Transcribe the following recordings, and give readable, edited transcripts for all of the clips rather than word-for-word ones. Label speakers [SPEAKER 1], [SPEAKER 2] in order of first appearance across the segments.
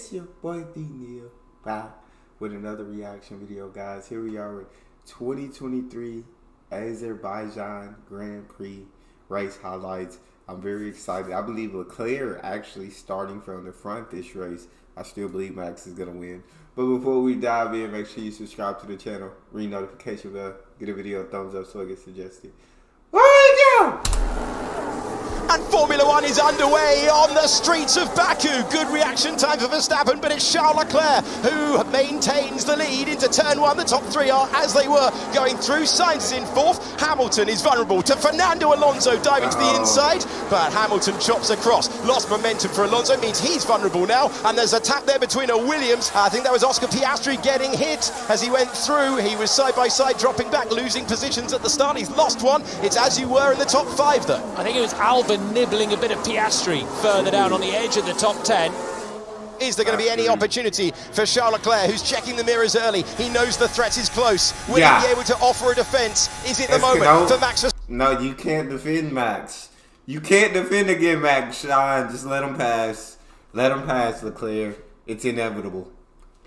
[SPEAKER 1] It's your boy Neal back with another reaction video, guys. Here we are with 2023 Azerbaijan Grand Prix race highlights. I'm very excited. I believe Leclerc actually starting from the front this race. I still believe Max is going to win. But before we dive in, make sure you subscribe to the channel, ring notification bell, get a video a thumbs up so it gets suggested. Where we go?
[SPEAKER 2] And Formula One is underway on the streets of Baku. Good reaction time for Verstappen, but it's Charles Leclerc who maintains the lead into turn one. The top three are as they were going through. Sainz is in fourth. Hamilton is vulnerable to Fernando Alonso diving to the inside, but Hamilton chops across. Lost momentum for Alonso means he's vulnerable now, and there's a tap there between a Williams. I think that was Oscar Piastri getting hit as he went through. He was side by side, dropping back, losing positions at the start. He's lost one. It's as you were in the top five, though.
[SPEAKER 3] I think it was Albon nibbling a bit of Piastri further down on the edge of the top 10.
[SPEAKER 2] Is there going to be any opportunity for Charles Leclerc, who's checking the mirrors early? He knows the threat is close. Will he be able to offer a defence? Is it the moment for Max?
[SPEAKER 1] No, you can't defend Max. You can't defend again, Max. Sean, just let him pass. Let him pass, Leclerc. It's inevitable.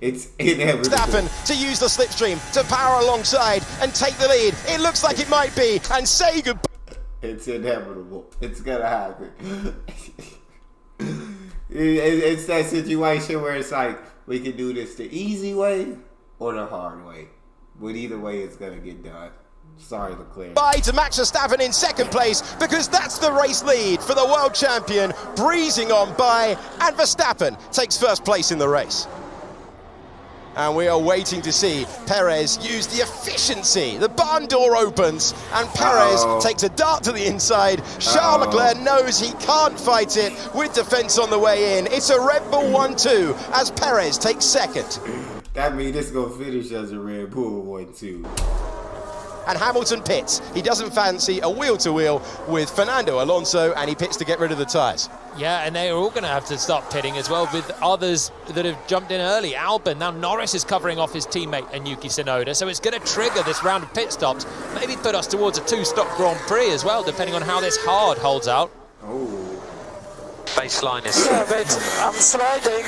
[SPEAKER 1] It's inevitable.
[SPEAKER 2] Verstappen to use the slipstream to power alongside and take the lead. It looks like it might be, and say goodbye.
[SPEAKER 1] It's inevitable. It's gonna happen. It's that situation where it's like, we can do this the easy way or the hard way. But either way, it's gonna get done. Sorry, Leclerc.
[SPEAKER 2] Bye to Max Verstappen in second place, because that's the race lead for the world champion, breezing on by, and Verstappen takes first place in the race. And we are waiting to see Perez use the efficiency. The barn door opens and Perez takes a dart to the inside. Charles Leclerc knows he can't fight it with defense on the way in. It's a Red Bull 1-2 as Perez takes second.
[SPEAKER 1] That means it's going to finish as a Red Bull 1-2.
[SPEAKER 2] And Hamilton pits. He doesn't fancy a wheel-to-wheel with Fernando Alonso, and he pits to get rid of the tyres.
[SPEAKER 3] Yeah, and they're all going to have to start pitting as well with others that have jumped in early. Albon, now Norris is covering off his teammate and Yuki Tsunoda, so it's going to trigger this round of pit stops. Maybe put us towards a two-stop Grand Prix as well, depending on how this hard holds out.
[SPEAKER 1] Oh.
[SPEAKER 4] Baseline is...
[SPEAKER 5] Yeah, but I'm sliding.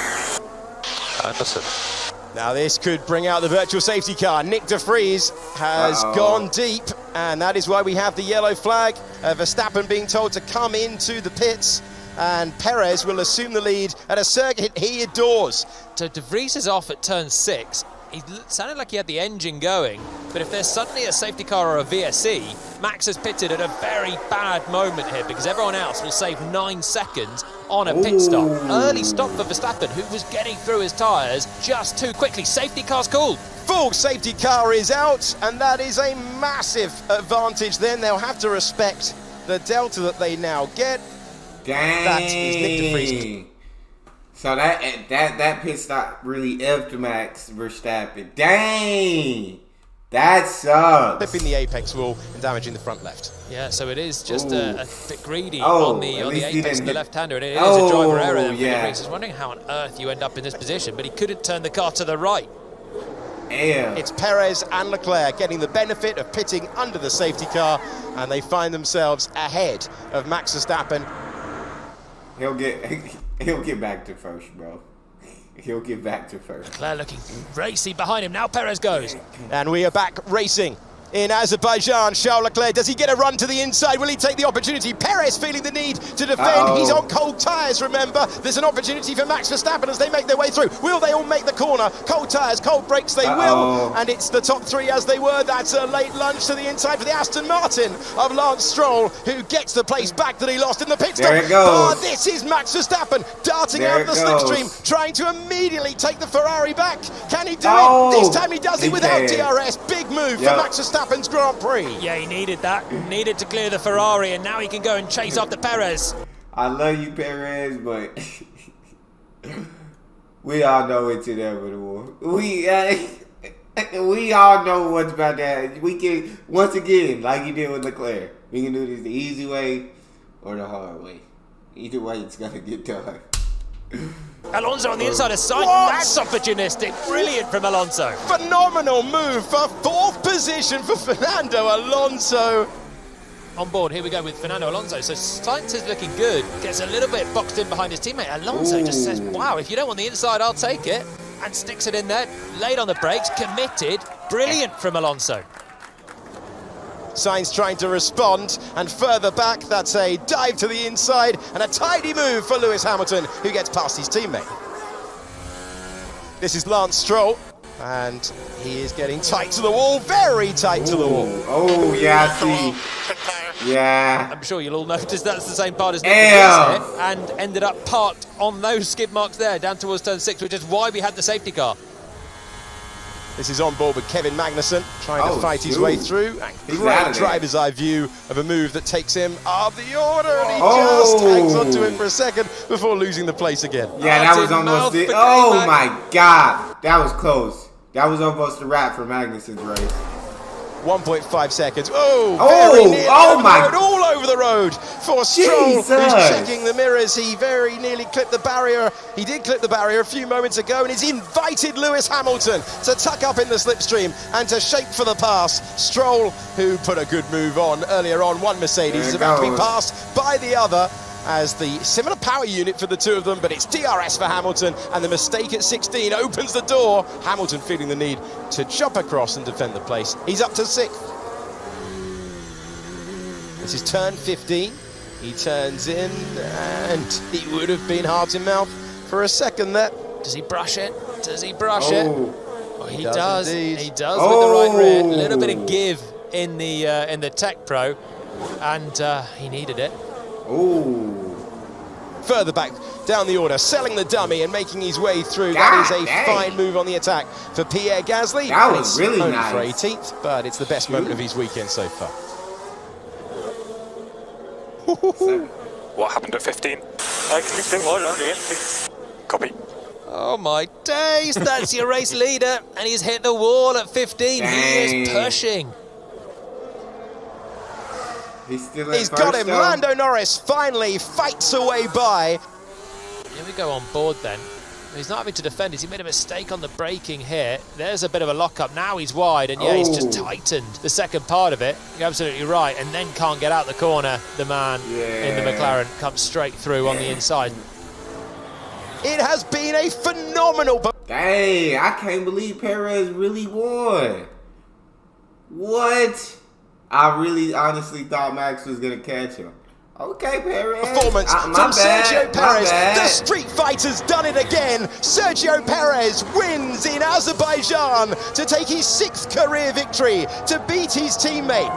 [SPEAKER 4] Anderson.
[SPEAKER 2] Now this could bring out the virtual safety car. Nick de Vries has gone deep, and that is why we have the yellow flag. Verstappen being told to come into the pits, and Perez will assume the lead at a circuit he adores.
[SPEAKER 3] So de Vries is off at turn 6. He sounded like he had the engine going, but if there's suddenly a safety car or a VSE, Max has pitted at a very bad moment here because everyone else will save 9 seconds on a pit stop. Early stop for Verstappen, who was getting through his tyres just too quickly. Safety car's called.
[SPEAKER 2] Full safety car is out, and that is a massive advantage. Then they'll have to respect the delta that they now get.
[SPEAKER 1] Dang.
[SPEAKER 2] That is Nick de Vries.
[SPEAKER 1] So that pit stop really effed Max Verstappen. Dang! That sucks.
[SPEAKER 2] Flipping the apex wall and damaging the front left.
[SPEAKER 3] Yeah, so it is just a bit greedy on the apex of the left-hander. And it is a driver error then for de Vries. He's wondering how on earth you end up in this position, but he couldn't turn the car to the right.
[SPEAKER 1] Damn.
[SPEAKER 2] It's Perez and Leclerc getting the benefit of pitting under the safety car, and they find themselves ahead of Max Verstappen.
[SPEAKER 1] He'll get back to first, bro. He'll get back to first.
[SPEAKER 3] Leclerc looking racy behind him. Now Perez goes.
[SPEAKER 2] And we are back racing in Azerbaijan. Charles Leclerc, does he get a run to the inside? Will he take the opportunity? Perez feeling the need to defend. He's on cold tyres, remember. There's an opportunity for Max Verstappen as they make their way through. Will they all make the corner? Cold tyres, cold brakes, they will. And it's the top three as they were. That's a late lunge to the inside for the Aston Martin of Lance Stroll, who gets the place back that he lost in the pit stop.
[SPEAKER 1] There it goes.
[SPEAKER 2] This is Max Verstappen darting out of the slipstream, trying to immediately take the Ferrari back. Can he do it? This time he does it without DRS. Big move for Max Verstappen's Grand Prix.
[SPEAKER 3] Yeah, he needed that. Needed to clear the Ferrari, and now he can go and chase after Perez.
[SPEAKER 1] I love you, Perez, but we all know it's inevitable. We all know what's about to happen. We can, once again, like you did with Leclerc, we can do this the easy way or the hard way. Either way, it's gonna get done.
[SPEAKER 3] Alonso on the inside of Sainz. That's opportunistic. Brilliant from Alonso.
[SPEAKER 2] Phenomenal move for fourth position for Fernando Alonso.
[SPEAKER 3] on board. Here we go with Fernando Alonso. So Sainz is looking good. Gets a little bit boxed in behind his teammate. Alonso just says, wow, if you don't want the inside, I'll take it. And sticks it in there. Late on the brakes, committed. Brilliant from Alonso.
[SPEAKER 2] Sainz trying to respond, and further back, that's a dive to the inside and a tidy move for Lewis Hamilton, who gets past his teammate. This is Lance Stroll, and he is getting tight to the wall, very tight to the wall.
[SPEAKER 1] Oh, yeah, I see. Yeah.
[SPEAKER 3] I'm sure you'll all notice that's the same part as Nick here, and ended up parked on those skid marks there, down towards turn 6, which is why we had the safety car.
[SPEAKER 2] This is on board with Kevin Magnussen, trying to fight his way through. And great driver's eye view of a move that takes him out of the order, and he just hangs onto it for a second before losing the place again.
[SPEAKER 1] Yeah, that was almost it. Oh my God, that was close. That was almost a wrap for Magnussen's race.
[SPEAKER 2] 1.5 seconds. Very nearly all over the road for Stroll, who's checking the mirrors. He very nearly clipped the barrier. He did clip the barrier a few moments ago, and he's invited Lewis Hamilton to tuck up in the slipstream and to shape for the pass. Stroll, who put a good move on earlier on, one Mercedes is about to be passed by the other, as the similar power unit for the two of them, but it's DRS for Hamilton, and the mistake at 16 opens the door. Hamilton feeling the need to jump across and defend the place. He's up to 6th. This is turn 15. He turns in, and he would have been heart to mouth for a second there.
[SPEAKER 3] Does he brush it? Does he brush it? Oh, he does.
[SPEAKER 2] Indeed.
[SPEAKER 3] He does with the right rear. A little bit of give in the Tech Pro, and he needed it.
[SPEAKER 2] Further back down the order, selling the dummy and making his way through. That is a fine move on the attack for Pierre Gasly.
[SPEAKER 1] That was really nice.
[SPEAKER 2] For 18th, but it's the best moment of his weekend so far.
[SPEAKER 5] What happened at 15? Copy.
[SPEAKER 3] Oh my days, that's your race leader, and he's hit the wall at 15. He is pushing.
[SPEAKER 2] He's got him. Lando Norris finally fights away by.
[SPEAKER 3] Here we go on board then. He's not having to defend. He made a mistake on the braking here. There's a bit of a lock-up. Now he's wide, and yeah, he's just tightened the second part of it. You're absolutely right, and then can't get out the corner. The man in the McLaren comes straight through on the inside.
[SPEAKER 2] It has been a phenomenal...
[SPEAKER 1] Dang, I can't believe Perez really won. What? I really honestly thought Max was going to catch him. Okay, Perez.
[SPEAKER 2] Performance from Sergio Perez. The Street Fighter's done it again. Sergio Perez wins in Azerbaijan to take his 6th career victory, to beat his teammate.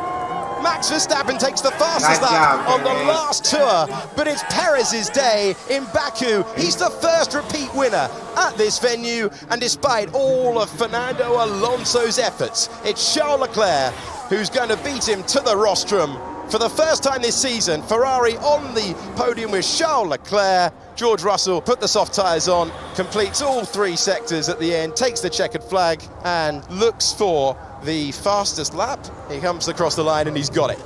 [SPEAKER 2] Max Verstappen takes the fastest lap on the last tour, but it's Perez's day in Baku. He's the first repeat winner at this venue, and despite all of Fernando Alonso's efforts, it's Charles Leclerc who's going to beat him to the rostrum. For the first time this season, Ferrari on the podium with Charles Leclerc. George Russell put the soft tyres on, completes all 3 sectors at the end, takes the checkered flag, and looks for the fastest lap. He comes across the line and he's got it.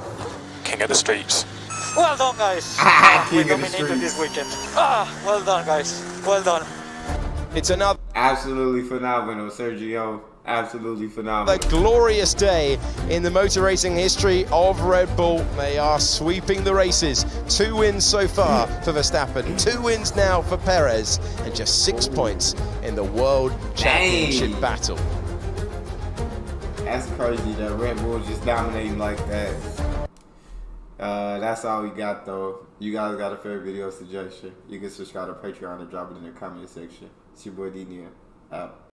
[SPEAKER 5] King of the streets.
[SPEAKER 6] Well done, guys. We dominated this weekend. Well done, guys. Well done.
[SPEAKER 2] It's another
[SPEAKER 1] absolutely phenomenal, Sergio. Absolutely phenomenal.
[SPEAKER 2] A glorious day in the motor racing history of Red Bull. They are sweeping the races. 2 wins so far for Verstappen, 2 wins now for Perez, and just 6 points in the World Championship battle.
[SPEAKER 1] That's crazy that Red Bull just dominating like that. That's all we got though. You guys got a favorite video suggestion? You can subscribe to Patreon and drop it in the comment section. It's your boy Neal. Out.